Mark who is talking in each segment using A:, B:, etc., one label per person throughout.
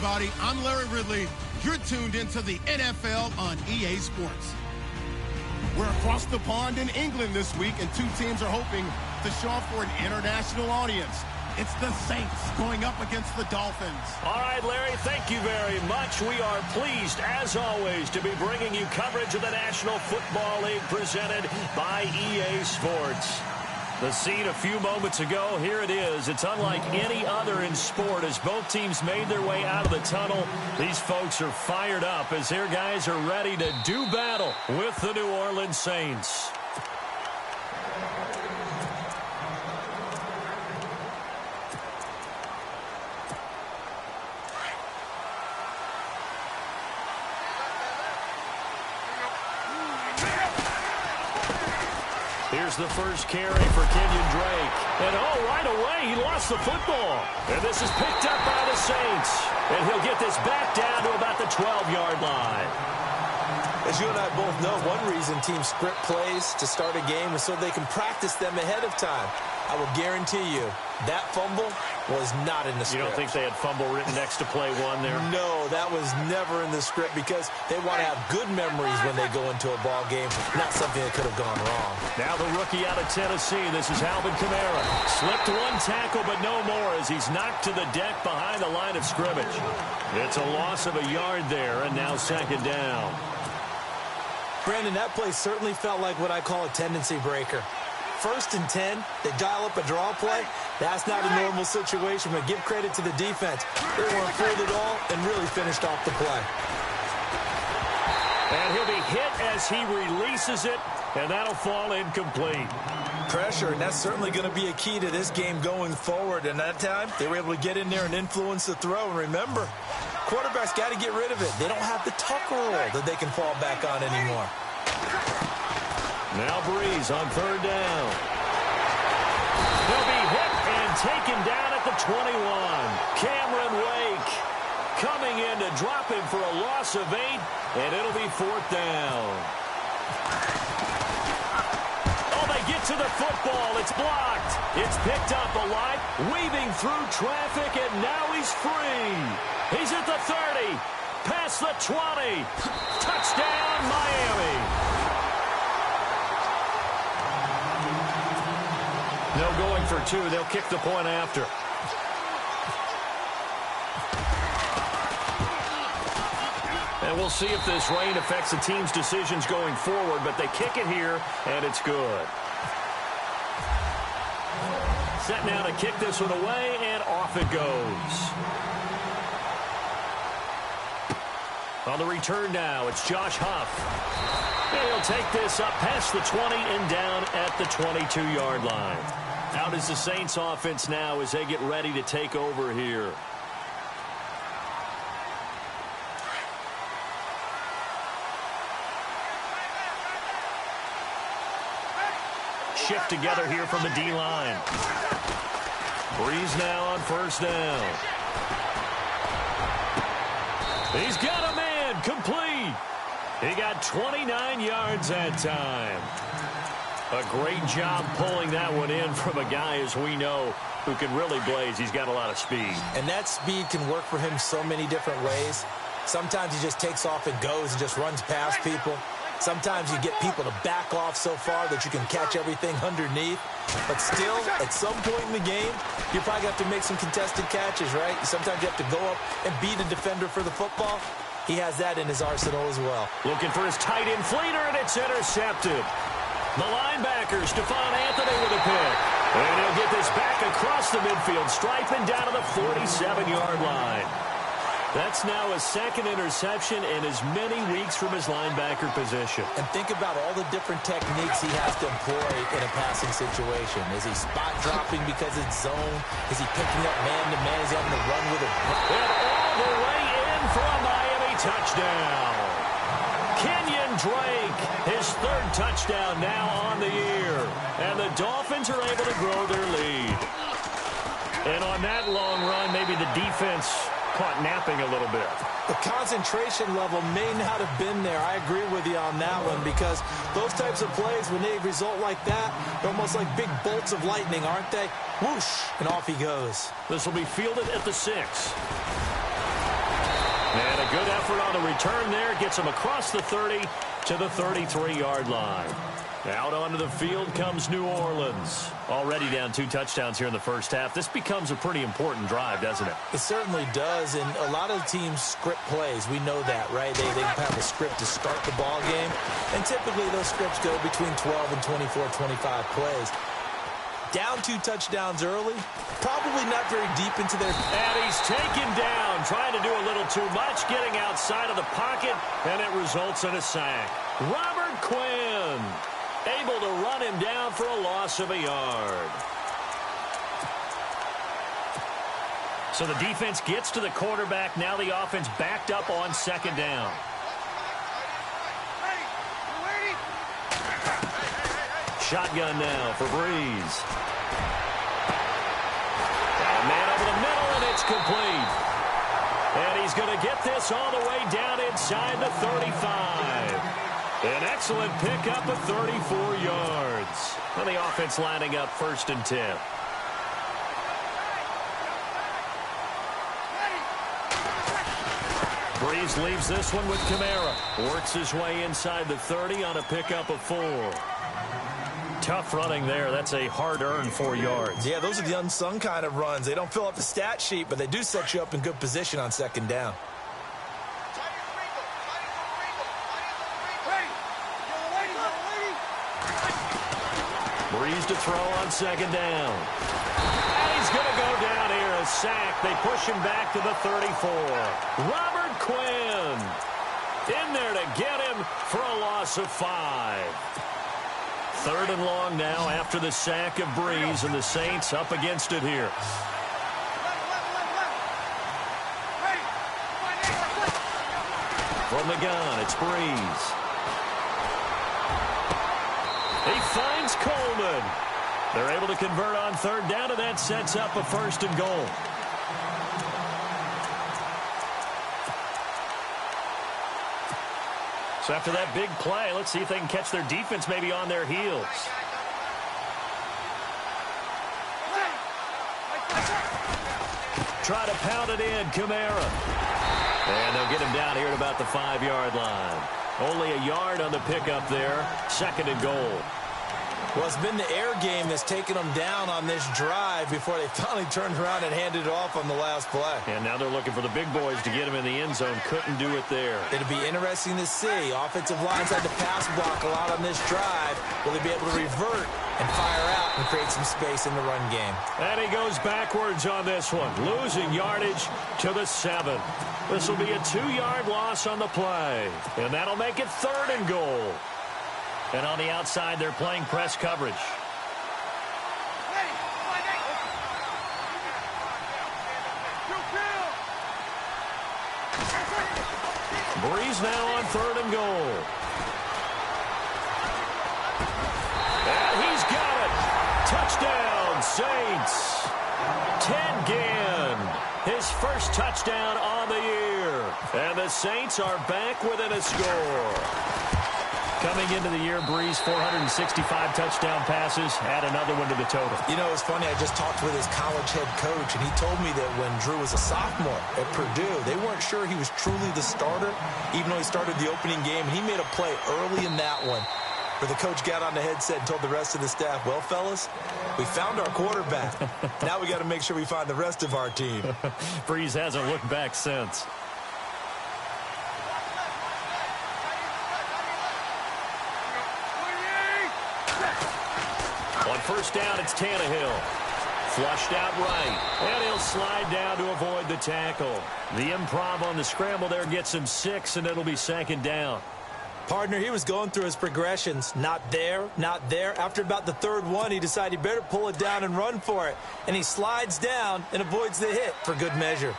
A: everybody. I'm Larry Ridley. You're tuned into the NFL on EA Sports. We're across the pond in England this week, and two teams are hoping to show off for an international audience. It's the Saints going up against the Dolphins.
B: All right, Larry, thank you very much. We are pleased, as always, to be bringing you coverage of the National Football League presented by EA Sports. The scene a few moments ago, here it is. It's unlike any other in sport as both teams made their way out of the tunnel. These folks are fired up as their guys are ready to do battle with the New Orleans Saints. Here's the first carry for Kenyon Drake. And, right away, he lost the football. And this is picked up by the Saints. And he'll get this back down to about the 12-yard line.
C: As you and I both know, one reason teams script plays to start a game is so they can practice them ahead of time. I will guarantee you that fumble was not in the script.
B: You don't think they had fumble written next to play one there?
C: No, that was never in the script because they want to have good memories when they go into a ball game, not something that could have gone wrong.
B: Now the rookie out of Tennessee, this is Alvin Kamara. Slipped one tackle, but no more as he's knocked to the deck behind the line of scrimmage. It's a loss of a yard there, and now second down.
C: Brandon, that play certainly felt like what I call a tendency breaker. 1st and 10, they dial up a draw play. That's not a normal situation, but give credit to the defense. They weren't fooled at all and really finished off the play.
B: And he'll be hit as he releases it, and that'll fall incomplete.
C: Pressure, and that's certainly going to be a key to this game going forward. And that time, they were able to get in there and influence the throw. And remember, quarterbacks got to get rid of it. They don't have the tuck rule that they can fall back on anymore.
B: Now Breeze on 3rd down. He'll be hit and taken down at the 21. Cameron Wake coming in to drop him for a loss of 8, and it'll be 4th down. Oh, they get to the football. It's blocked. It's picked up alive, weaving through traffic, and now he's free. He's at the 30, past the 20. Touchdown, Miami. No going for 2. They'll kick the point after. And we'll see if this rain affects the team's decisions going forward, but they kick it here, and it's good. Set now to kick this one away, and off it goes. On the return now, it's Josh Huff. And he'll take this up past the 20 and down at the 22-yard line. Out is the Saints offense now as they get ready to take over here. Shift together here from the D-line. Breeze now on 1st down. He's got a man, complete. He got 29 yards that time. A great job pulling that one in from a guy, as we know, who can really blaze. He's got a lot of speed.
C: And that speed can work for him so many different ways. Sometimes he just takes off and goes and just runs past people. Sometimes you get people to back off so far that you can catch everything underneath. But still, at some point in the game, you probably have to make some contested catches, right? Sometimes you have to go up and beat a defender for the football. He has that in his arsenal as well.
B: Looking for his tight end fleeter, and it's intercepted. The linebacker, Stephon Anthony with a pick. And he'll get this back across the midfield, striping down to the 47-yard line. That's now a 2nd interception in as many weeks from his linebacker position.
C: And think about all the different techniques he has to employ in a passing situation. Is he spot dropping because it's zone? Is he picking up man-to-man? Is he having to run with it?
B: And all the way in for a Miami touchdown. Kenyon Drake, his 3rd touchdown now on the year. And the Dolphins are able to grow their lead. And on that long run, maybe the defense caught napping a little bit.
C: The concentration level may not have been there. I agree with you on that one because those types of plays, when they result like that, they're almost like big bolts of lightning, aren't they? Whoosh, and off he goes.
B: This will be fielded at the 6. And a good effort on the return there. Gets him across the 30 to the 33-yard line. Out onto the field comes New Orleans. Already down 2 touchdowns here in the first half. This becomes a pretty important drive, doesn't it?
C: It certainly does, and a lot of teams script plays. We know that, right? They have a script to start the ball game, and typically those scripts go between 12 and 24, 25 plays. Down 2 touchdowns early, probably not very deep into their...
B: And he's taken down, trying to do a little too much, getting outside of the pocket, and it results in a sack. Robert Quinn able to run him down for a loss of a yard. So the defense gets to the quarterback. Now the offense backed up on second down. Shotgun now for Breeze. And man over the middle, and it's complete. And he's going to get this all the way down inside the 35. An excellent pickup of 34 yards. And the offense lining up 1st and 10. Breeze leaves this one with Kamara. Works his way inside the 30 on a pickup of 4. Tough running there. That's a hard-earned 4 yards.
C: Yeah, those are the unsung kind of runs. They don't fill up the stat sheet, but they do set you up in good position on second down.
B: Breeze to throw on second down. And he's going to go down here. A sack. They push him back to the 34. Robert Quinn in there to get him for a loss of 5. 3rd and long now after the sack of Breeze, and the Saints up against it here. From the gun, it's Breeze. He finds Coleman. They're able to convert on 3rd down, and that sets up a 1st and goal. So after that big play, let's see if they can catch their defense maybe on their heels. Try to pound it in, Kamara. And they'll get him down here at about the 5-yard line. Only a yard on the pickup there. 2nd and goal.
C: Well, it's been the air game that's taken them down on this drive before they finally turned around and handed it off on the last play.
B: And now they're looking for the big boys to get him in the end zone. Couldn't do it there.
C: It'll be interesting to see. Offensive lines had to pass block a lot on this drive. Will they be able to revert and fire out and create some space in the run game?
B: And he goes backwards on this one, losing yardage to the 7. This will be a 2-yard loss on the play. And that'll make it 3rd and goal. And on the outside, they're playing press coverage. Breeze now on 3rd and goal. And he's got it. Touchdown, Saints. Ted Ginn, his first touchdown on the year. And the Saints are back within a score. Coming into the year, Breeze, 465 touchdown passes. Add another one to the total.
C: You know, it's funny. I just talked with his college head coach, and he told me that when Drew was a sophomore at Purdue, they weren't sure he was truly the starter, even though he started the opening game. And he made a play early in that one where the coach got on the headset and told the rest of the staff, well, fellas, we found our quarterback. Now we got to make sure we find the rest of our team.
B: Breeze hasn't looked back since. On 1st down, it's Tannehill. Flushed out right. And he'll slide down to avoid the tackle. The improv on the scramble there gets him 6, and it'll be 2nd down.
C: Partner, he was going through his progressions. Not there, not there. After about the 3rd one, he decided he better pull it down and run for it. And he slides down and avoids the hit for good measure.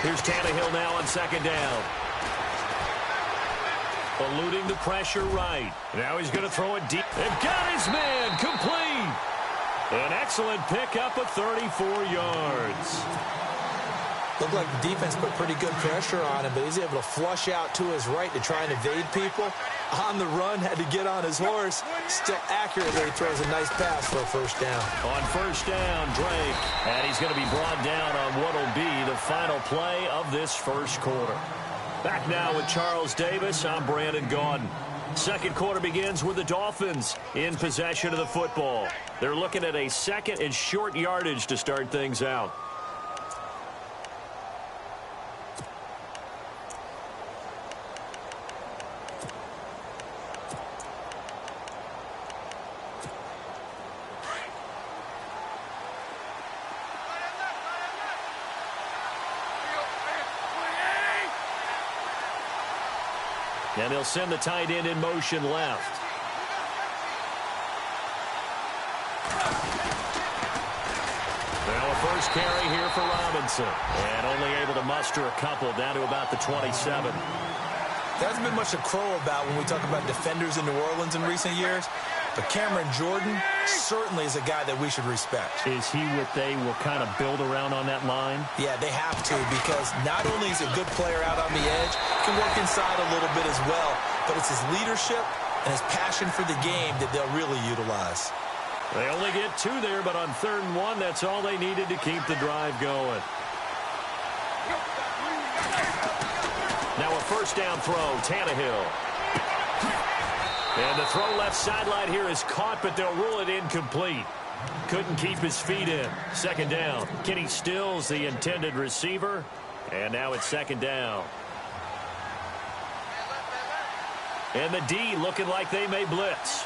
B: Here's Tannehill now on 2nd down. Eluding the pressure right. Now he's going to throw it deep. They've got his man complete. An excellent pickup of 34 yards.
C: Looked like the defense put pretty good pressure on him, but he's able to flush out to his right to try and evade people. On the run, had to get on his horse. Still accurately throws a nice pass for a first down.
B: On first down, Drake. And he's going to be brought down on what will be the final play of this first quarter. Back now with Charles Davis. I'm Brandon Gaudin. Second quarter begins with the Dolphins in possession of the football. They're looking at a second and short yardage to start things out. And they'll send the tight end in motion left. Now a first carry here for Robinson. And only able to muster a couple down to about the 27.
C: There hasn't been much to crow about when we talk about defenders in New Orleans in recent years. But Cameron Jordan certainly is a guy that we should respect.
B: Is he what they will kind of build around on that line?
C: Yeah, they have to, because not only is he a good player out on the edge, he can work inside a little bit as well, but it's his leadership and his passion for the game that they'll really utilize.
B: They only get two there, but on 3rd and 1, that's all they needed to keep the drive going. Now a first down throw, Tannehill. And the throw left sideline here is caught, but they'll rule it incomplete. Couldn't keep his feet in. Second down. Kenny Stills, the intended receiver. And now it's second down. And the D looking like they may blitz.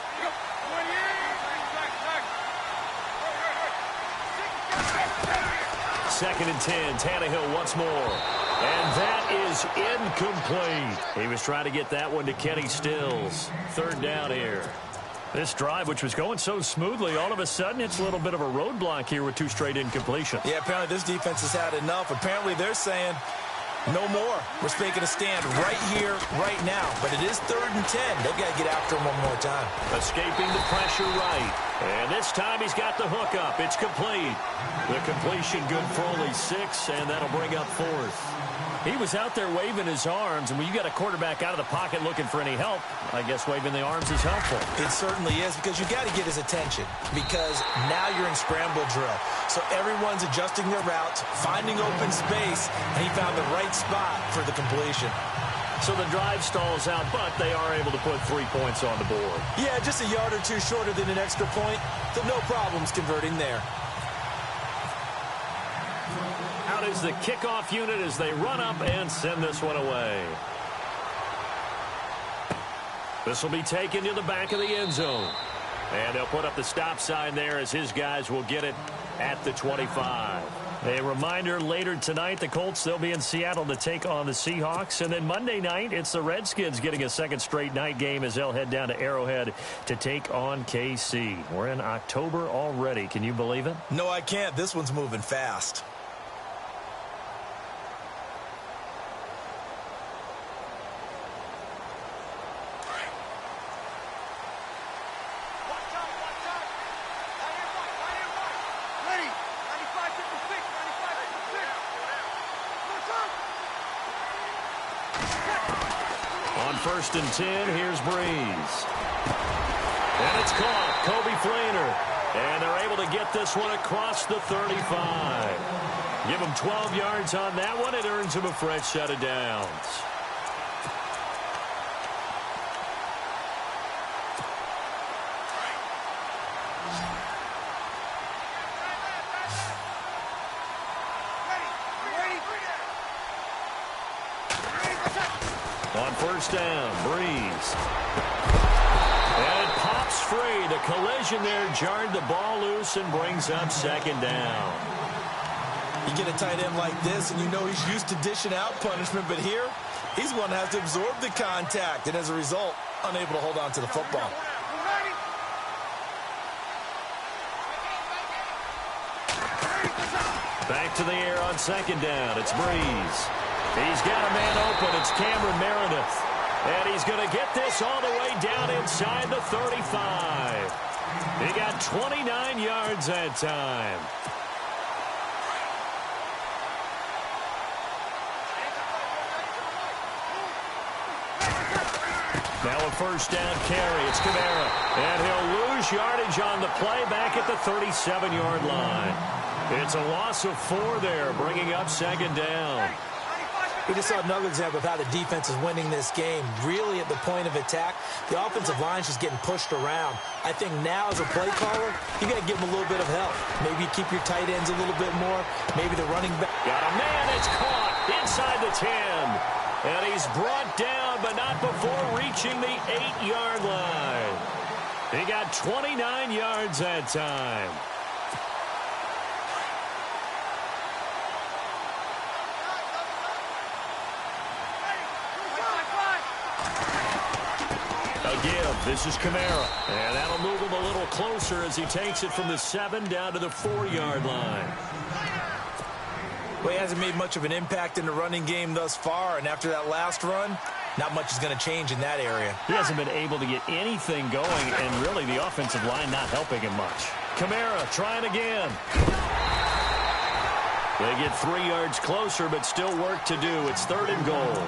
B: Second and 10. Tannehill once more. And that is incomplete. He was trying to get that one to Kenny Stills. Third down here. This drive, which was going so smoothly, all of a sudden it's a little bit of a roadblock here with 2 straight incompletions.
C: Yeah, apparently this defense has had enough. Apparently they're saying no more. We're making a stand right here, right now. But it is 3rd and 10. They've got to get after him one more time.
B: Escaping the pressure right. And this time he's got the hook up. It's complete. The completion good for only 6, and that'll bring up 4th. He was out there waving his arms, and when you got a quarterback out of the pocket looking for any help, I guess waving the arms is helpful.
C: It certainly is, because you got to get his attention, because now you're in scramble drill. So everyone's adjusting their routes, finding open space, and he found the right spot for the completion.
B: So the drive stalls out, but they are able to put 3 points on the board.
C: Yeah, just a yard or 2 shorter than an extra point, so no problems converting there.
B: Out is the kickoff unit as they run up and send this one away. This will be taken to the back of the end zone. And they'll put up the stop sign there as his guys will get it at the 25. A reminder, later tonight, the Colts, they'll be in Seattle to take on the Seahawks. And then Monday night, it's the Redskins getting a second straight night game as they'll head down to Arrowhead to take on KC. We're in October already. Can you believe it?
C: No, I can't. This one's moving fast.
B: First and 10, here's Breeze. And it's caught, Kobe Fleener. And they're able to get this one across the 35. Give him 12 yards on that one. It earns him a fresh set of downs. On first down, Breeze. And it pops free. The collision there jarred the ball loose and brings up second down.
C: You get a tight end like this, and you know he's used to dishing out punishment, but here, he's one that has to absorb the contact, and as a result, unable to hold on to the football.
B: Back to the air on second down. It's Breeze. He's got a man open. It's Cameron Meredith. And he's going to get this all the way down inside the 35. He got 29 yards that time. Now a first down carry. It's Kamara. And he'll lose yardage on the play back at the 37-yard line. It's a loss of 4 there, bringing up second down.
C: We just saw another example of how the defense is winning this game. Really at the point of attack, the offensive line's just getting pushed around. I think now as a play caller, you got to give them a little bit of help. Maybe keep your tight ends a little bit more. Maybe the running back.
B: Got a man. It's caught inside the 10. And he's brought down, but not before reaching the 8-yard line. He got 29 yards that time. A give. This is Kamara. And that'll move him a little closer as he takes it from the 7 down to the 4-yard line.
C: Well, he hasn't made much of an impact in the running game thus far, and after that last run, not much is going to change in that area.
B: He hasn't been able to get anything going, and really the offensive line not helping him much. Kamara trying again. They get 3 yards closer, but still work to do. It's 3rd and goal.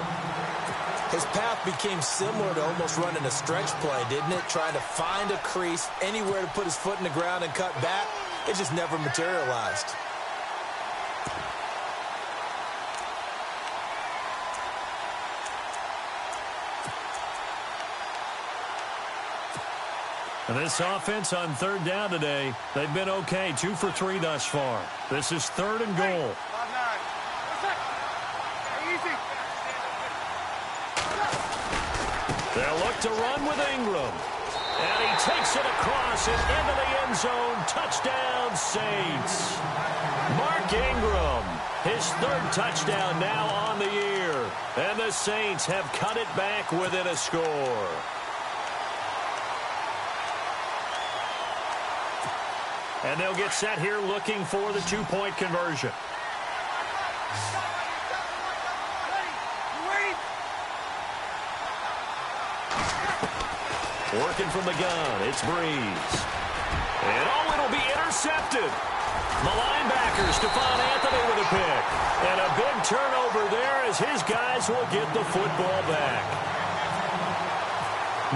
C: His path became similar to almost running a stretch play, didn't it? Trying to find a crease, anywhere to put his foot in the ground and cut back. It just never materialized.
B: And this offense on 3rd down today, they've been okay. 2 for 3 thus far. This is 3rd and goal. They'll look to run with Ingram. And he takes it across and into the end zone. Touchdown, Saints. Mark Ingram, his 3rd touchdown now on the year. And the Saints have cut it back within a score. And they'll get set here looking for the 2-point conversion. Working from the gun, it's Breeze. And it'll be intercepted. The linebacker, Stephon Anthony with a pick. And a big turnover there as his guys will get the football back.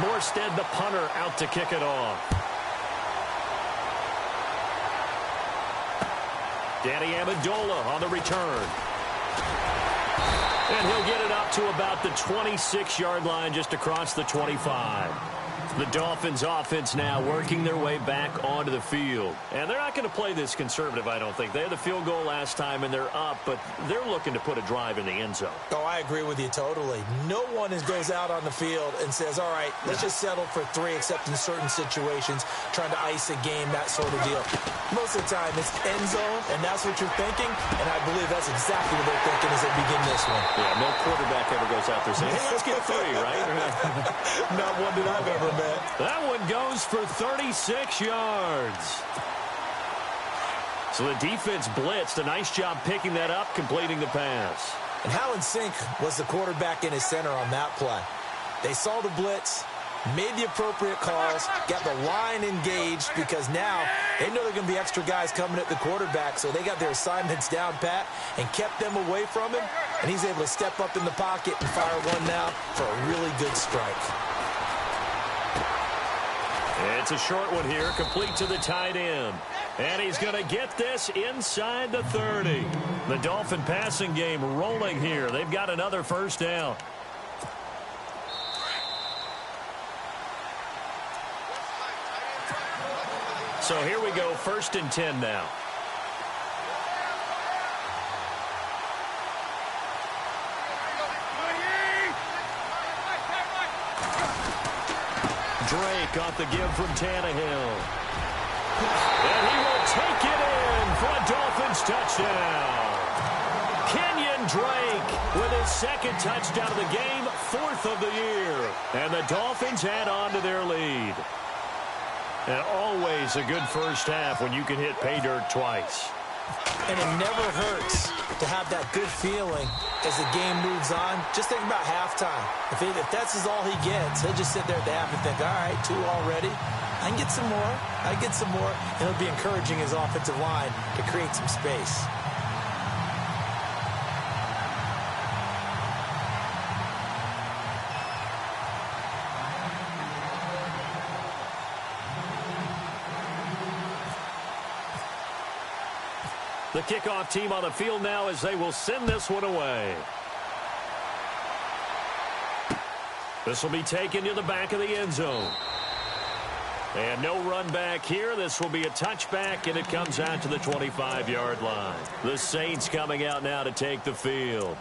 B: Morstead, the punter, out to kick it off. Danny Amendola on the return. And he'll get it up to about the 26-yard line, just across the 25. The Dolphins offense now working their way back onto the field. And they're not going to play this conservative, I don't think. They had the field goal last time, and they're up, but they're looking to put a drive in the end zone.
C: Oh, I agree with you totally. No one goes out on the field and says, all right, let's just settle for 3, except in certain situations, trying to ice a game, that sort of deal. Most of the time, it's end zone, and that's what you're thinking, and I believe that's exactly what they're thinking as they begin this one.
B: Yeah, no quarterback ever goes out there saying, hey, let's get 3, right?
C: Not one that I've ever met.
B: That one goes for 36 yards. So the defense blitzed. A nice job picking that up, completing the pass.
C: And how in sync was the quarterback and his center on that play? They saw the blitz, made the appropriate calls, got the line engaged, because now they know there are going to be extra guys coming at the quarterback, so they got their assignments down pat and kept them away from him, and he's able to step up in the pocket and fire one now for a really good strike.
B: It's a short one here, complete to the tight end. And he's going to get this inside the 30. The Dolphin passing game rolling here. They've got another first down. So here we go, 1st and 10 now. Drake got the give from Tannehill. And he will take it in for a Dolphins touchdown. Kenyon Drake with his 2nd touchdown of the game, 4th of the year. And the Dolphins add on to their lead. And always a good first half when you can hit pay dirt twice.
C: And it never hurts to have that good feeling as the game moves on. Just think about halftime. If that's all he gets, he'll just sit there at the half and think, all right, 2 already. I can get some more. I can get some more. And it'll be encouraging his offensive line to create some space.
B: The kickoff team on the field now as they will send this one away. This will be taken to the back of the end zone. And no run back here. This will be a touchback, and it comes out to the 25-yard line. The Saints coming out now to take the field.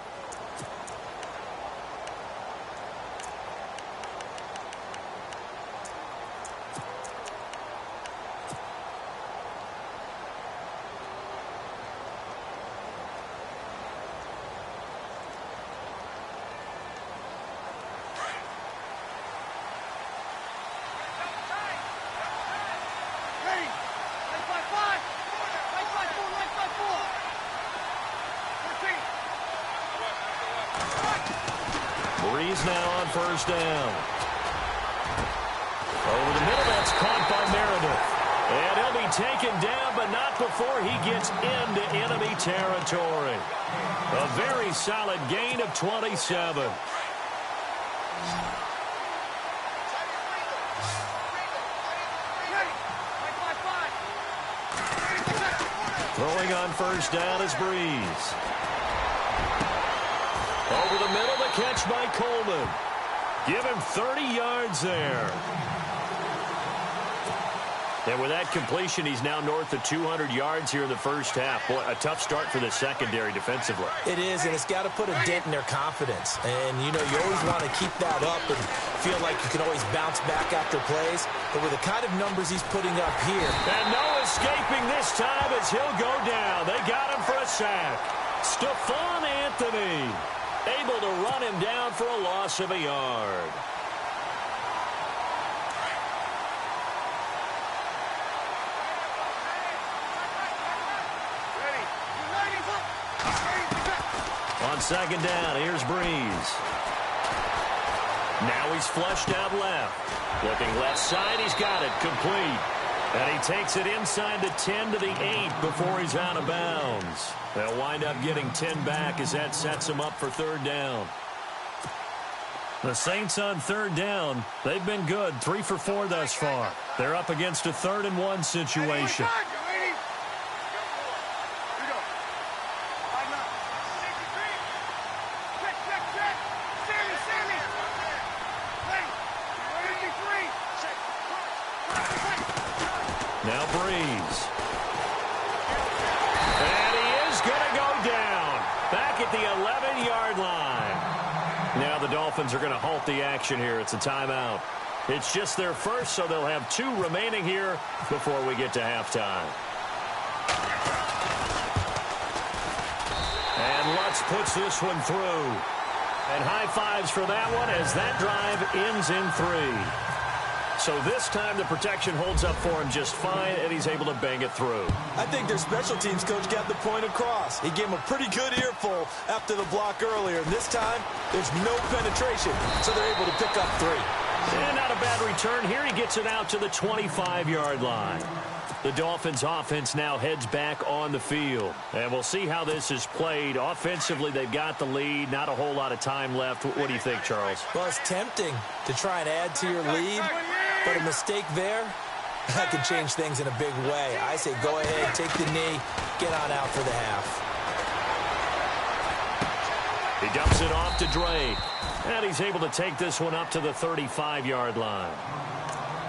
B: Breeze now on first down. Over the middle, that's caught by Meredith. And he'll be taken down, but not before he gets into enemy territory. A very solid gain of 27. Throwing on first down is Breeze. Over the middle, the catch by Coleman. Give him 30 yards there. And with that completion, he's now north of 200 yards here in the first half. Boy, a tough start for the secondary defensively.
C: It is, and it's got to put a dent in their confidence. And, you know, you always want to keep that up and feel like you can always bounce back after plays. But with the kind of numbers he's putting up here.
B: And no escaping this time as he'll go down. They got him for a sack. Stephon Anthony able to run him down for a loss of a yard. On second down, here's Breeze. Now he's flushed out left. Looking left side, he's got it complete. And he takes it inside the 10 to the 8 before he's out of bounds. They'll wind up getting 10 back as that sets him up for third down. The Saints on third down, they've been good, 3 for 4 thus far. They're up against a 3rd and 1 situation. Now Breeze. And he is going to go down. Back at the 11-yard line. Now the Dolphins are going to halt the action here. It's a timeout. It's just their first, so they'll have 2 remaining here before we get to halftime. And Lutz puts this one through. And high fives for that one as that drive ends in 3. So this time the protection holds up for him just fine, and he's able to bang it through.
C: I think their special teams coach got the point across. He gave him a pretty good earful after the block earlier. And this time, there's no penetration, so they're able to pick up 3.
B: And not a bad return here. He gets it out to the 25-yard line. The Dolphins offense now heads back on the field. And we'll see how this is played. Offensively, they've got the lead. Not a whole lot of time left. What do you think, Charles?
C: Well, it's tempting to try and add to your lead. But a mistake there, that could change things in a big way. I say go ahead, take the knee, get on out for the half.
B: He dumps it off to Drake. And he's able to take this one up to the 35-yard line.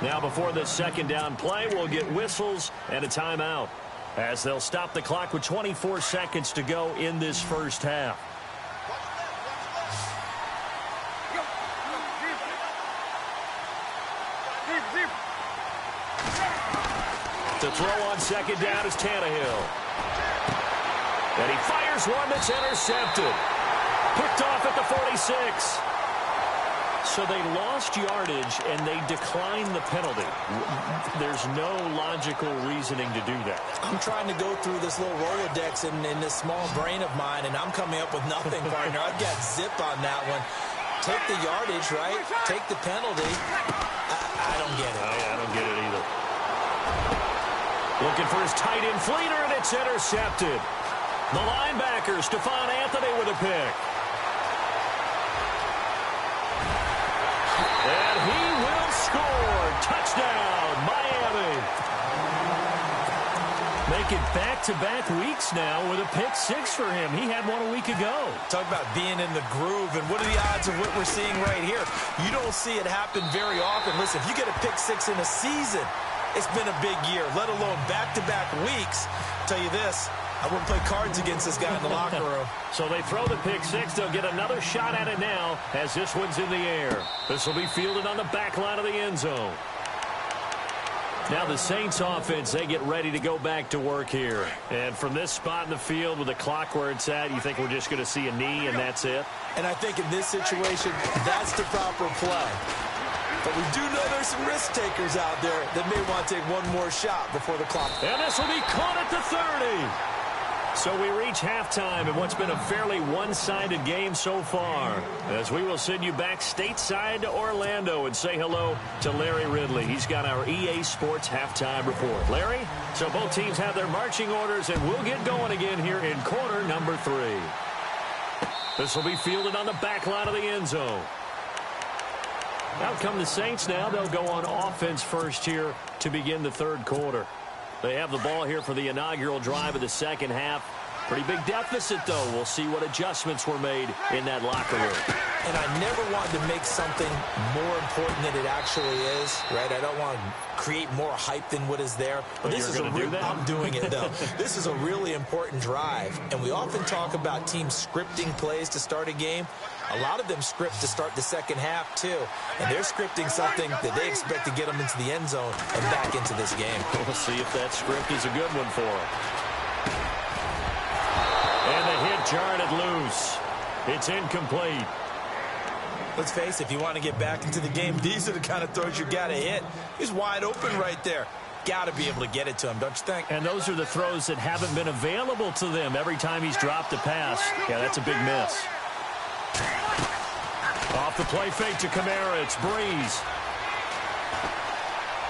B: Now before this second down play, we'll get whistles and a timeout as they'll stop the clock with 24 seconds to go in this first half. To throw on second down is Tannehill. And he fires one that's intercepted. Picked off at the 46. So they lost yardage, and they declined the penalty. There's no logical reasoning to do that.
C: I'm trying to go through this little Rolodex in this small brain of mine, and I'm coming up with nothing, partner. I've got zip on that one. Take the yardage, right? Take the penalty. I don't get it.
B: I don't get it either. Looking for his tight end Fleeter, and it's intercepted. The linebacker, Stephon Anthony, with a pick. And he will score. Touchdown, Miami. Make it back-to-back weeks now with a pick six for him. He had one a week ago.
C: Talk about being in the groove, and what are the odds of what we're seeing right here? You don't see it happen very often. Listen, if you get a pick six in a season, it's been a big year, let alone back-to-back weeks. I'll tell you this, I wouldn't play cards against this guy in the locker room.
B: So they throw the pick six. They'll get another shot at it now as this one's in the air. This will be fielded on the back line of the end zone. Now the Saints offense, they get ready to go back to work here. And from this spot in the field with the clock where it's at, you think we're just going to see a knee and that's it?
C: And I think in this situation, that's the proper play. But we do know there's some risk takers out there that may want to take one more shot before the clock.
B: And this will be caught at the 30. So we reach halftime in what's been a fairly one-sided game so far, as we will send you back stateside to Orlando and say hello to Larry Ridley. He's got our EA Sports halftime report. Larry, so both teams have their marching orders, and we'll get going again here in quarter number 3. This will be fielded on the back line of the end zone. Out come the Saints now. They'll go on offense first here to begin the third quarter. They have the ball here for the inaugural drive of the second half. Pretty big deficit, though. We'll see what adjustments were made in that locker room.
C: And I never wanted to make something more important than it actually is, right? I don't want to create more hype than what is there. But this is I'm doing it, though. This is a really important drive. And we often talk about teams scripting plays to start a game. A lot of them script to start the second half, too. And they're scripting something that they expect to get them into the end zone and back into this game.
B: We'll see if that script is a good one for them. And the hit jarred it loose. It's incomplete.
C: Let's face it, if you want to get back into the game, these are the kind of throws you got to hit. He's wide open right there. Got to be able to get it to him, don't you think?
B: And those are the throws that haven't been available to them every time he's dropped a pass. Yeah, that's a big miss. Off the play fake to Kamara, it's Breeze.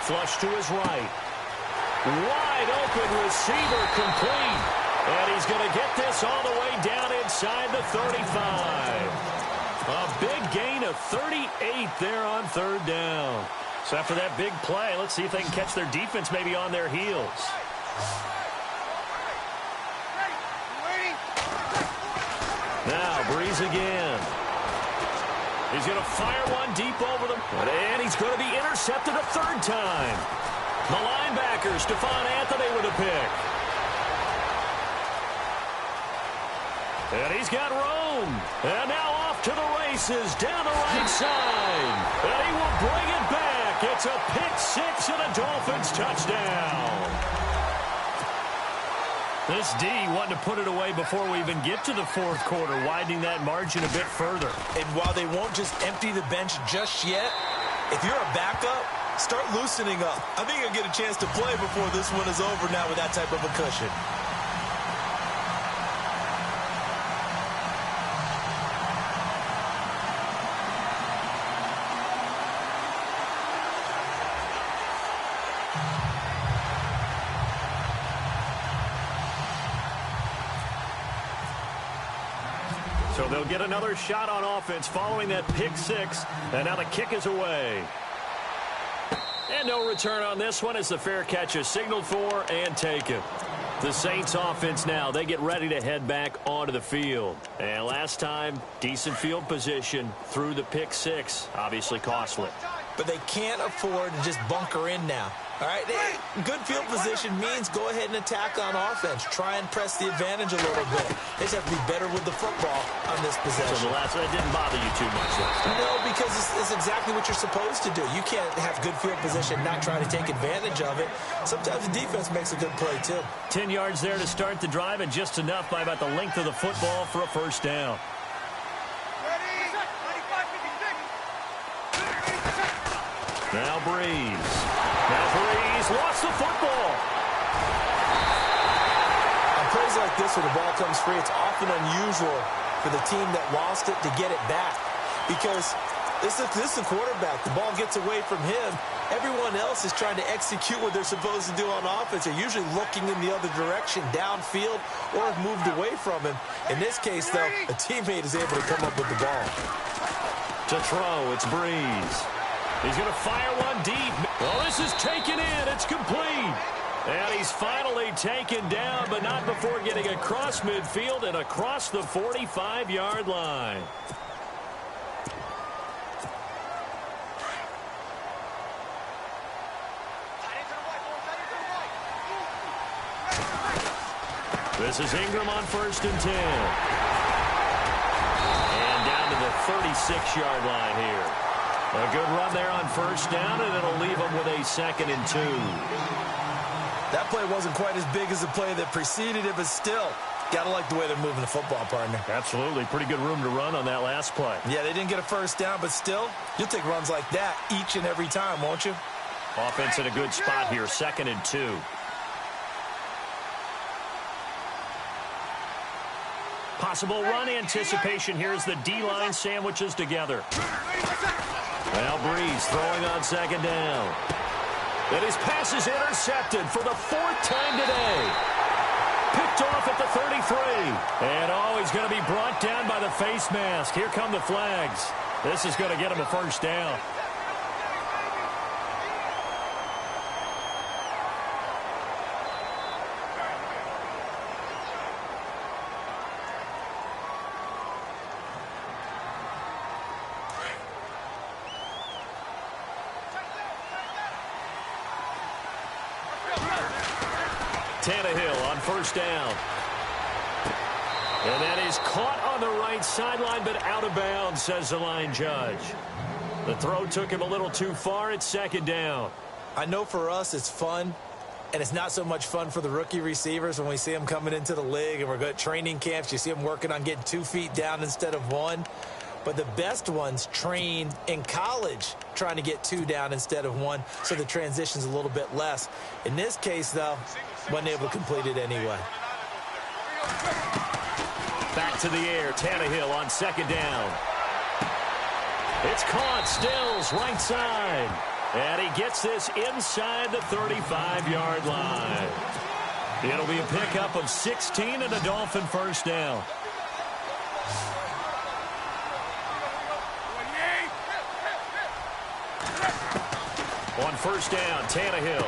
B: Flush to his right. Wide open receiver complete. And he's going to get this all the way down inside the 35. A big gain of 38 there on third down. So after that big play, let's see if they can catch their defense maybe on their heels. Now Breeze again. He's going to fire one deep over them. And he's going to be intercepted a third time. The linebacker, Stephon Anthony, with a pick. And he's got room. And now off to the races down the right side. And he will bring it back. It's a pick six and a Dolphins touchdown. This D wanting to put it away before we even get to the fourth quarter, widening that margin a bit further.
C: And while they won't just empty the bench just yet, if you're a backup, start loosening up. I think you'll get a chance to play before this one is over now with that type of a cushion.
B: So they'll get another shot on offense following that pick six. And now the kick is away. And no return on this one as the fair catch is signaled for and taken. The Saints offense now, they get ready to head back onto the field. And last time, decent field position through the pick six. Obviously costly.
C: But they can't afford to just bunker in now. All right, good field position means go ahead and attack on offense. Try and press the advantage a little bit. They just have to be better with the football on this possession.
B: So the last one didn't bother you too much.
C: No, because it's exactly what you're supposed to do. You can't have good field position, not try to take advantage of it. Sometimes the defense makes a good play, too.
B: 10 yards there to start the drive, and just enough by about the length of the football for a first down. Now Breeze. Lost the football.
C: On plays like this where the ball comes free, it's often unusual for the team that lost it to get it back. Because This is a quarterback. The ball gets away from him. Everyone else is trying to execute what they're supposed to do on offense. They're usually looking in the other direction, downfield, or have moved away from him. In this case, though, a teammate is able to come up with the ball.
B: To throw, it's Breeze. He's going to fire one deep. Well, this is taken in. It's complete. And he's finally taken down, but not before getting across midfield and across the 45-yard line. This is Ingram on 1st and 10. And down to the 36-yard line here. A good run there on 1st down, and it'll leave them with a 2nd and 2.
C: That play wasn't quite as big as the play that preceded it, but still, gotta like the way they're moving the football, partner.
B: Absolutely. Pretty good room to run on that last play.
C: Yeah, they didn't get a 1st down, but still, you'll take runs like that each and every time, won't you?
B: Offense in a good spot here, 2nd and 2. Possible run anticipation here as the D-line sandwiches together. Now Breeze throwing on 2nd down. And his pass is intercepted for the 4th time today. Picked off at the 33. And he's going to be brought down by the face mask. Here come the flags. This is going to get him a 1st down. Tannehill on 1st down. And that is caught on the right sideline, but out of bounds, says the line judge. The throw took him a little too far. It's 2nd down.
C: I know for us it's fun, and it's not so much fun for the rookie receivers when we see them coming into the league and we're good at training camps. You see them working on getting 2 feet down instead of 1. But the best ones train in college trying to get 2 down instead of 1, so the transition's a little bit less. In this case, though, wasn't able to complete it anyway.
B: Back to the air. Tannehill on 2nd down. It's caught. Stills right side. And he gets this inside the 35-yard line. It'll be a pickup of 16 and a Dolphin 1st down. On 1st down, Tannehill.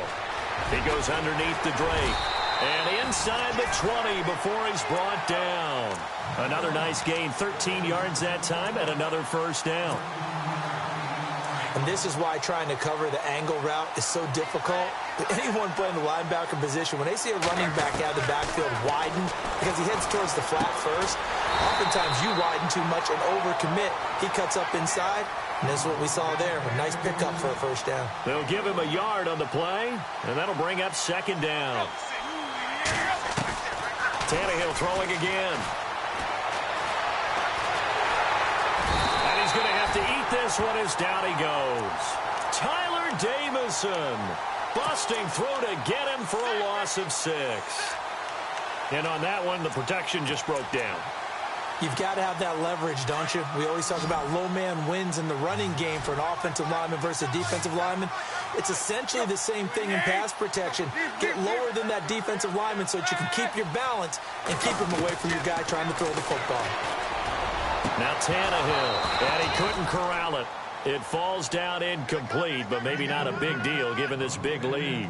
B: He goes underneath to Drake. And inside the 20 before he's brought down. Another nice gain, 13 yards that time, and another 1st down.
C: And this is why trying to cover the angle route is so difficult. Anyone playing the linebacker position, when they see a running back out of the backfield widen because he heads towards the flat first, oftentimes you widen too much and overcommit. He cuts up inside, and this is what we saw there. A nice pickup for a 1st down.
B: They'll give him a yard on the play, and that'll bring up 2nd down. Tannehill throwing again. And he's going to have to eat this one as down he goes. Tyler Jamison busting through to get him for a loss of 6. And on that one, the protection just broke down.
C: You've got to have that leverage, don't you? We always talk about low man wins in the running game for an offensive lineman versus a defensive lineman. It's essentially the same thing in pass protection. Get lower than that defensive lineman so that you can keep your balance and keep him away from your guy trying to throw the football.
B: Now Tannehill, and he couldn't corral it. It falls down incomplete, but maybe not a big deal given this big lead.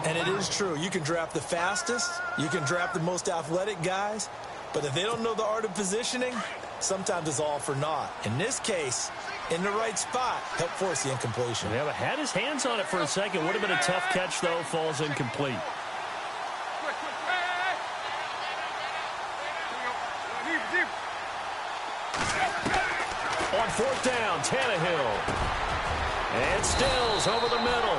C: And it is true. You can draft the fastest. You can draft the most athletic guys. But if they don't know the art of positioning, sometimes it's all for naught. In this case, in the right spot, helped force the incompletion.
B: Yeah, but had his hands on it for a second. Would have been a tough catch, though. Falls incomplete. On 4th down, Tannehill. And Stills over the middle.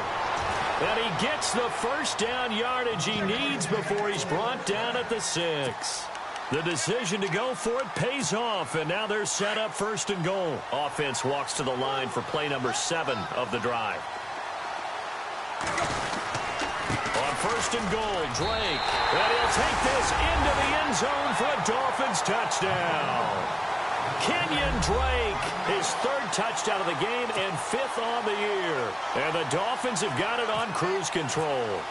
B: And he gets the 1st down yardage he needs before he's brought down at the 6. The decision to go for it pays off, and now they're set up 1st and goal. Offense walks to the line for play number 7 of the drive. On 1st and goal, Drake. And he'll take this into the end zone for a Dolphins touchdown. Kenyon Drake, his third touchdown of the game and 5th on the year. And the Dolphins have got it on cruise control.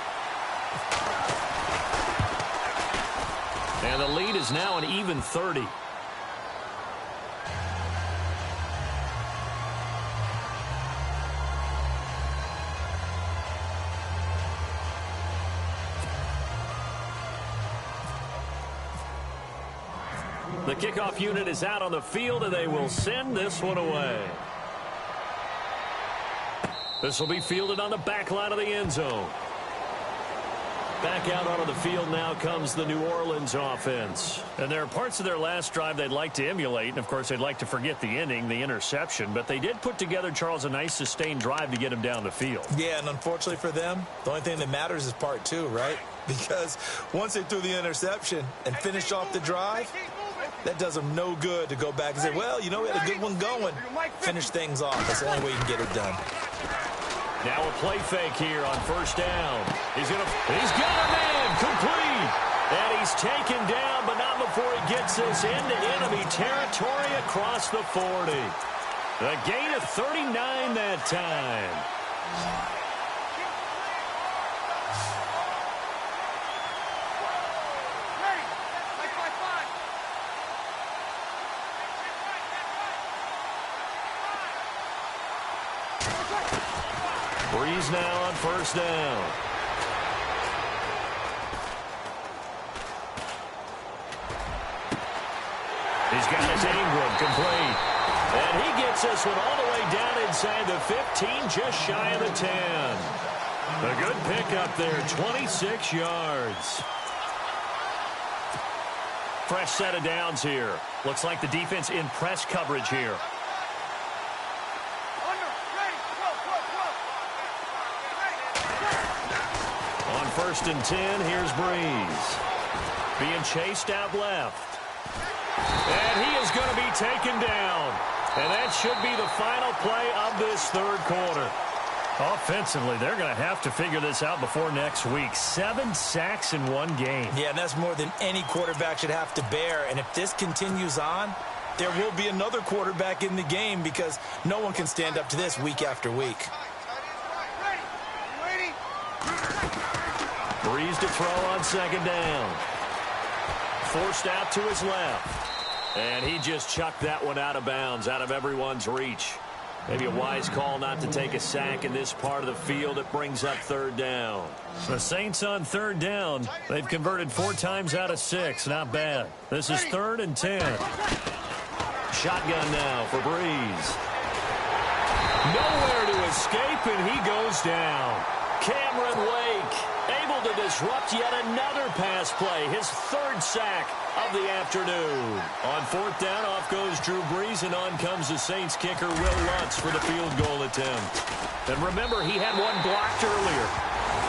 B: And the lead is now an even 30. The kickoff unit is out on the field, and they will send this one away. This will be fielded on the back line of the end zone. Back out onto the field now comes the New Orleans offense. And there are parts of their last drive they'd like to emulate. And, of course, they'd like to forget the inning, the interception. But they did put together, Charles, a nice sustained drive to get him down the field. Yeah, and unfortunately for them, the only thing that matters is part 2, right? Because once they threw the interception and finished off the drive, that does them no good to go back and say, well, you know, we had a good one going. Finish things off. That's the only way you can get it done. Now a play fake here on first down. He's got a man complete. And he's taken down, but not before he gets this into enemy territory across the 40. The gain of 39 that time. Breeze now on first down. He's got it to Ingram, complete. And he gets this one all the way down inside the 15, just shy of the 10. A good pickup there, 26 yards. Fresh set of downs here. Looks like the defense in press coverage here. First and 10, here's Breeze. Being chased out left. And he is going to be taken down. And that should be the final play of this third quarter. Offensively, they're going to have to figure this out before next week. 7 sacks in one game. Yeah, and that's more than any quarterback should have to bear. And if this continues on, there will be another quarterback in the game because no one can stand up to this week after week. Breeze to throw on second down. Forced out to his left. And he just chucked that one out of bounds, out of everyone's reach. Maybe a wise call not to take a sack in this part of the field. It brings up third down. The Saints on third down. They've converted 4 times out of 6. Not bad. This is 3rd and 10. Shotgun now for Breeze. Nowhere to escape, and he goes down. Cameron Wake able to disrupt yet another pass play. His 3rd sack of the afternoon. On 4th down, off goes Drew Brees, and on comes the Saints kicker, Will Lutz, for the field goal attempt. And remember, he had one blocked earlier.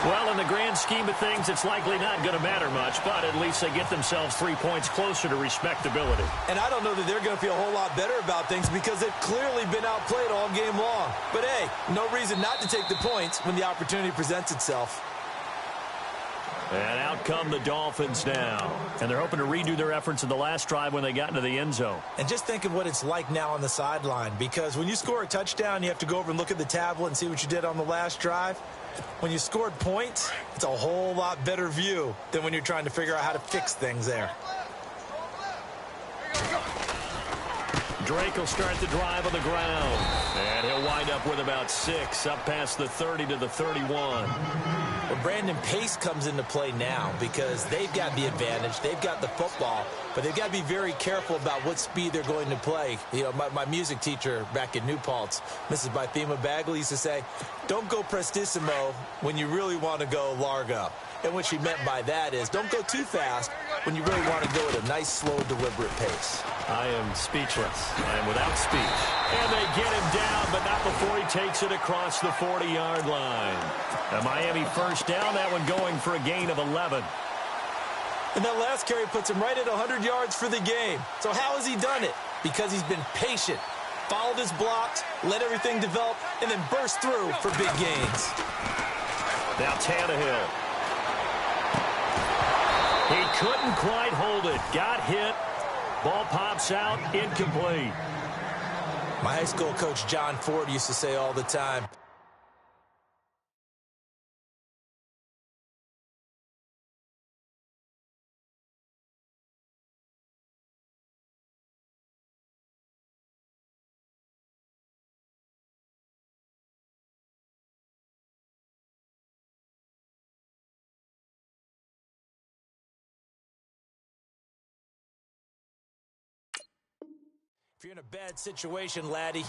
B: Well, in the grand scheme of things, it's likely not going to matter much, but at least they get themselves 3 points closer to respectability. And I don't know that they're going to feel a whole lot better about things because they've clearly been outplayed all game long. But, hey, no reason not to take the points when the opportunity presents itself. And out come the Dolphins now. And they're hoping to redo their efforts in the last drive when they got into the end zone. And just think of what it's like now on the sideline, because when you score a touchdown, you have to go over and look at the tablet and see what you did on the last drive. When you scored points, it's a whole lot better view than when you're trying to figure out how to fix things there. Drake will start the drive on the ground. And he'll wind up with about 6, up past the 30 to the 31. Well, Brandon, pace comes into play now because they've got the advantage. They've got the football, but they've got to be very careful about what speed they're going to play. You know, my music teacher back in New Paltz, Mrs. Bythema Bagley, used to say, don't go prestissimo when you really want to go largo. And what she meant by that is don't go too fast when you really want to go at a nice, slow, deliberate pace. I am speechless. I am without speech. And they get him down, but not before he takes it across the 40-yard line. A Miami first down, that one going for a gain of 11. And that last carry puts him right at 100 yards for the game. So how has he done it? Because he's been patient, followed his blocks, let everything develop, and then burst through for big gains. Now Tannehill. He couldn't quite hold it. Got hit. Ball pops out, incomplete.
C: My high school coach, John Ford, used to say all the time, if you're in a bad situation, laddie,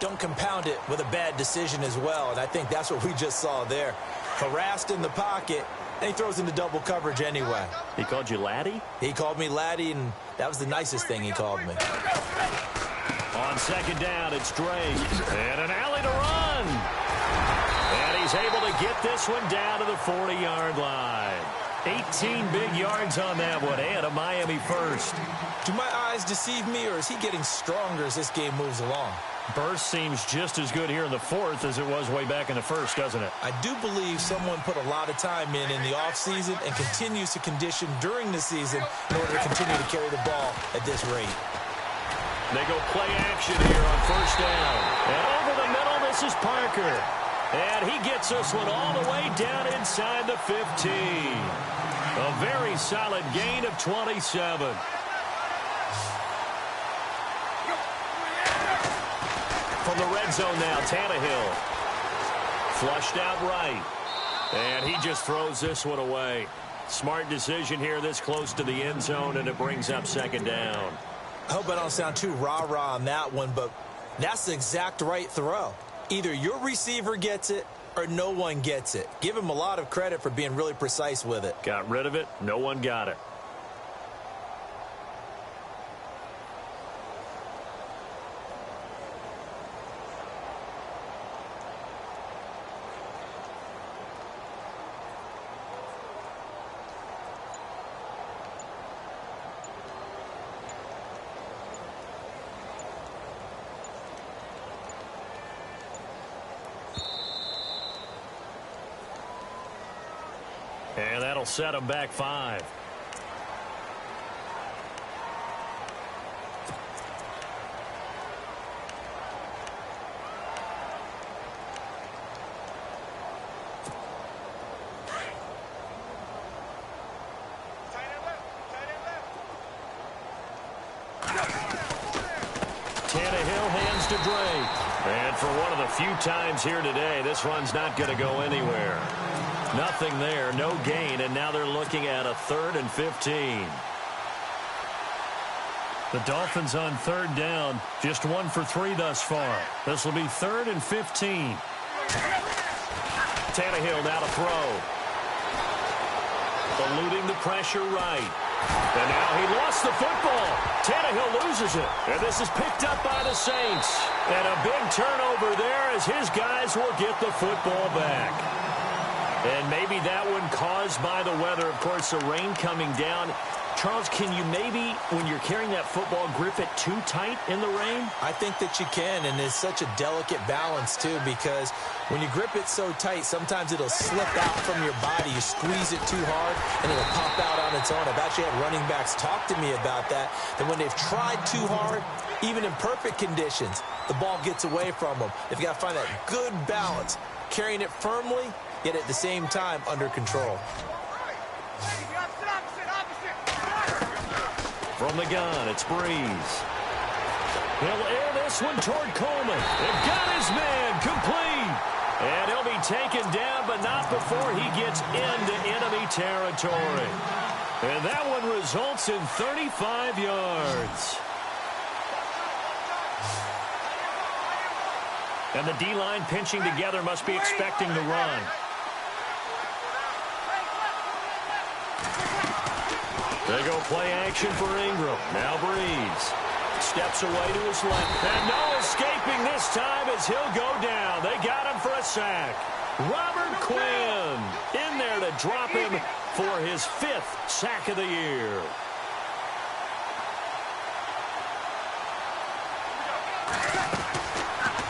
C: don't compound it with a bad decision as well. And I think that's what we just saw there. Harassed in the pocket, and he throws into double coverage anyway.
B: He called you laddie?
C: He called me laddie, and that was the nicest thing he called me.
B: On second down, it's Drake. And an alley to run. And he's able to get this one down to the 40-yard line. 18 big yards on that one, and a Miami first.
C: Do my eyes deceive me, or is he getting stronger as this game moves along?
B: Burst seems just as good here in the fourth as it was way back in the first, doesn't it?
C: I do believe someone put a lot of time in the offseason and continues to condition during the season in order to continue to carry the ball at this rate.
B: They go play action here on first down. And over the middle, this is Parker. And he gets this one all the way down inside the 15. A very solid gain of 27. From the red zone now, Tannehill. Flushed out right. And he just throws this one away. Smart decision here this close to the end zone, and it brings up second down.
C: I hope I don't sound too rah-rah on that one, but that's the exact right throw. Either your receiver gets it or no one gets it. Give him a lot of credit for being really precise with it.
B: Got rid of it. No one got it. And that'll set him back 5. Tannehill hands to Drake. And for one of the few times here today, this run's not going to go anywhere. Nothing there, no gain, and now they're looking at a 3rd and 15. The Dolphins on third down, just 1 for 3 thus far. This will be 3rd and 15. Tannehill now to throw. Eluding the pressure right. And now he lost the football. Tannehill loses it. And this is picked up by the Saints. And a big turnover there as his guys will get the football back. And maybe that one caused by the weather. Of course, the rain coming down. Charles, can you maybe, when you're carrying that football, grip it too tight in the rain?
C: I think that you can, and it's such a delicate balance, too, because when you grip it so tight, sometimes it'll slip out from your body. You squeeze it too hard, and it'll pop out on its own. I've actually had running backs talk to me about that when they've tried too hard, even in perfect conditions, the ball gets away from them. They've got to find that good balance, carrying it firmly, yet at the same time under control.
B: From the gun, it's Breeze. He'll air this one toward Coleman. They've got his man complete. And he'll be taken down, but not before he gets into enemy territory. And that one results in 35 yards. And the D-line pinching together must be expecting the run. They go play action for Ingram. Now Breeze steps away to his left. And no escaping this time as he'll go down. They got him for a sack. Robert Quinn in there to drop him for his 5th sack of the year.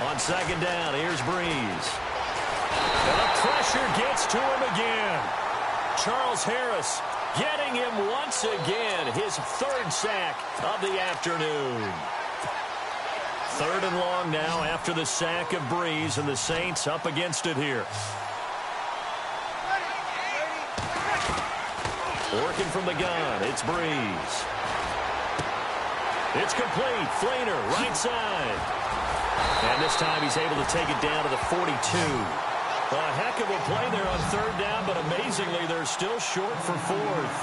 B: On second down, here's Breeze. And the pressure gets to him again. Charles Harris Getting him once again, his third sack of the afternoon. 3rd and long now after the sack of Breeze, and the Saints up against it here. Working from the gun, it's Breeze. It's complete. Flainer, right side. And this time he's able to take it down to the 42. A heck of a play there on 3rd down, but amazingly, they're still short for 4th.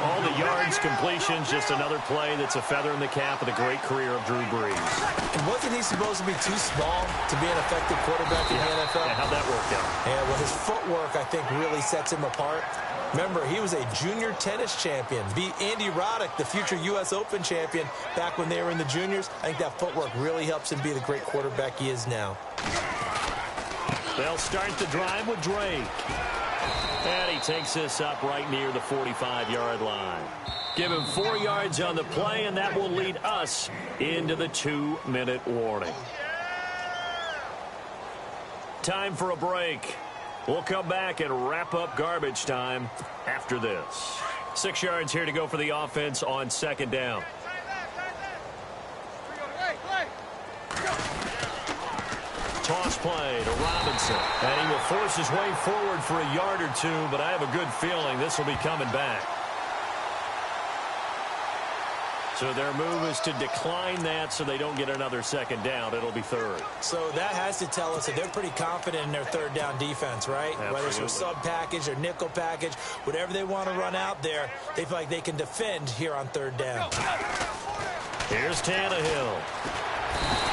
B: All the yards, completions, just another play that's a feather in the cap of the great career of Drew Brees.
C: And wasn't he supposed to be too small to be an effective quarterback in the NFL?
B: Yeah, how'd that work out?
C: Yeah, well, his footwork, I think, really sets him apart. Remember, he was a junior tennis champion. Beat Andy Roddick, the future U.S. Open champion, back when they were in the juniors. I think that footwork really helps him be the great quarterback he is now.
B: They'll start the drive with Drake. And he takes this up right near the 45-yard line. Give him 4 yards on the play, and that will lead us into the 2-minute warning. Time for a break. We'll come back and wrap up garbage time after this. 6 yards here to go for the offense on 2nd down. Toss play to Robinson. And he will force his way forward for a yard or 2, but I have a good feeling this will be coming back. So their move is to decline that so they don't get another 2nd down. It'll be 3rd.
C: So that has to tell us that they're pretty confident in their 3rd down defense, right?
B: Absolutely.
C: Whether it's a sub package or nickel package, whatever they want to run out there, they feel like they can defend here on 3rd down.
B: Here's Tannehill.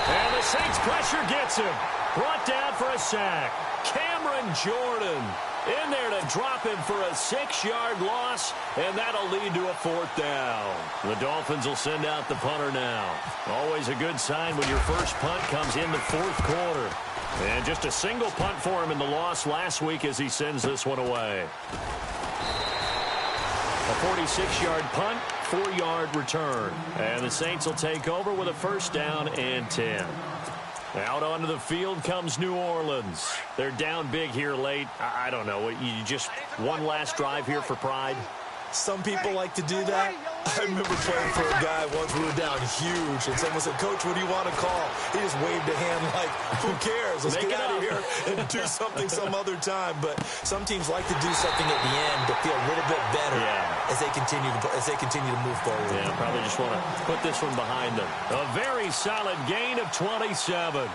B: And the Saints pressure gets him. Brought down for a sack. Cameron Jordan in there to drop him for a 6-yard loss, and that'll lead to a 4th down. The Dolphins will send out the punter now. Always a good sign when your first punt comes in the 4th quarter. And just a single punt for him in the loss last week as he sends this one away. A 46-yard punt, 4-yard return. And the Saints will take over with a 1st down and 10. Out onto the field comes New Orleans. They're down big here late. I don't know. You just one last drive here for pride?
C: Some people like to do that. I remember playing for a guy once we were down huge, and someone said, "Coach, what do you want to call?" He just waved a hand like, who cares? Let's get out of here and do something some other time. But some teams like to do something at the end to feel a little bit better as they continue to move forward.
B: Yeah, probably just want to put this one behind them. A very solid gain of 27.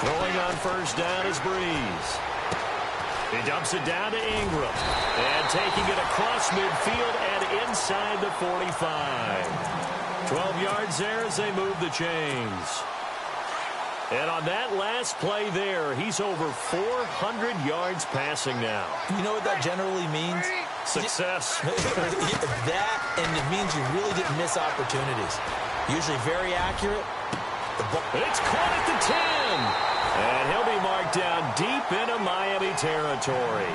B: Throwing on 1st down is Breeze. He dumps it down to Ingram. And taking it across midfield and inside the 45. 12 yards there as they move the chains. And on that last play there, he's over 400 yards passing now.
C: You know what that generally means?
B: Success.
C: That, and it means you really didn't miss opportunities. Usually very accurate.
B: It's caught at the 10. And he'll be marked down deep into Miami territory.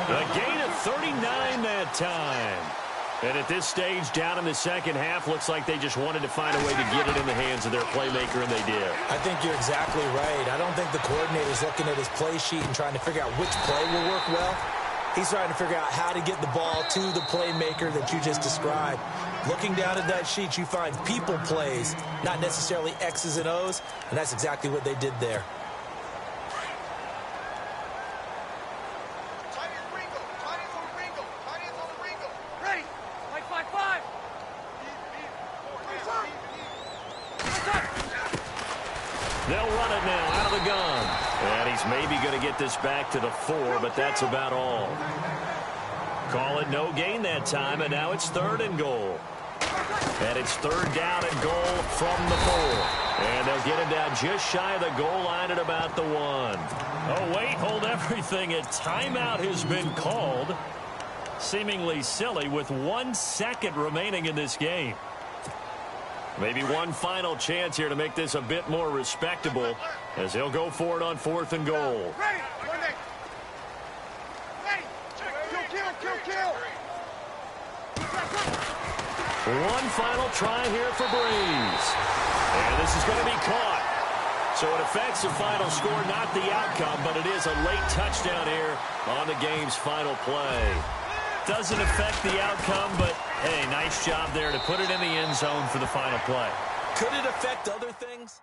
B: A gain of 39 that time. And at this stage, down in the 2nd half, looks like they just wanted to find a way to get it in the hands of their playmaker, and they did.
C: I think you're exactly right. I don't think the coordinator's looking at his play sheet and trying to figure out which play will work well. He's trying to figure out how to get the ball to the playmaker that you just described. Looking down at that sheet, you find people plays, not necessarily X's and O's, and that's exactly what they did there.
B: They'll run it now out of the gun. And he's maybe going to get this back to the 4, but that's about all. Call it no gain that time, and now it's 3rd and goal. And it's 3rd down and goal from the 4. And they'll get it down just shy of the goal line at about the 1. Oh, wait, hold everything. A timeout has been called. Seemingly silly with 1 second remaining in this game. Maybe one final chance here to make this a bit more respectable as he'll go for it on 4th and goal.
D: Ready. Kill.
B: One final try here for Breeze. And this is going to be caught. So it affects the final score, not the outcome, but it is a late touchdown here on the game's final play. Doesn't affect the outcome, but, hey, nice job there to put it in the end zone for the final play.
C: Could it affect other things?